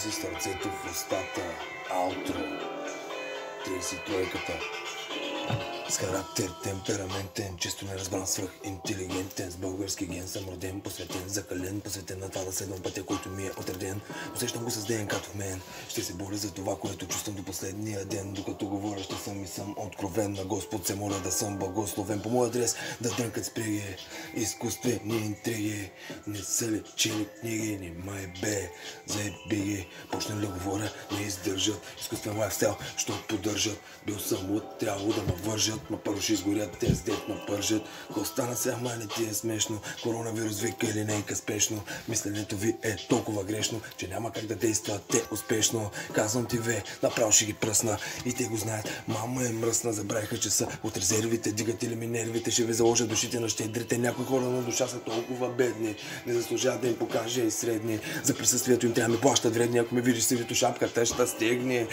си сърцето в устата. Аутро 33-ката. С характер темпераментен, често неразбран, свръх интелигентен. С български ген съм роден, посветен, закален, посветен на това да следвам пътя, който ми е отреден. Усещам го с ДНК-то в мен. Ще се боря за това, което чувствам до последния ден. Докато говоря, ще съм и съм откровен. На Господ се моля да съм благословен. По мой адрес да дрънкат сприги, изкуствени интриги. Не са ли чели книги, не май бе, заеби ги. Почнем да говоря, не издържат. Изкуствен лайфстайл, що поддържат. Бил съм луд, трябвало да ме вържат. Ма първо ще изгорят, те с дет ме пържат. Ко стана сега, май не ти е смешно. Коронавирус вика или нейка спешно. Мисленето ви е толкова грешно, че няма как да действате успешно. Казвам ти направо ще ги пръсна. И те го знаят, мама е мръсна. Забравиха, че са от резервите. Дигате ли ми нервите, ще ви заложат душите на щедрите. Някои хора на душа са толкова бедни, не заслужават да им покаже и средни. За присъствието им трябва да ми плащат вредни. Ако ме видиш сивито шапка, те ще стегни.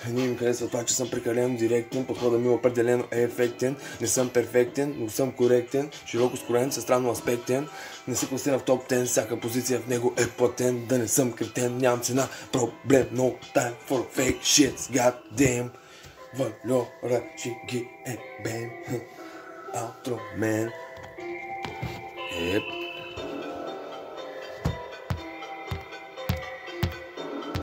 Не им харесва това, че съм прекалено директен. Подходът ми определено е ефектен. Не съм перфектен, но съм коректен. Широко скроен, със странно аспектен. Не се класира в топ 10, всяка позиция в него е платен. Да не съм кретен, нямам цена, проблем. No time for fake shit, god damn. Валера ще ги е бем. Outro man. Yep.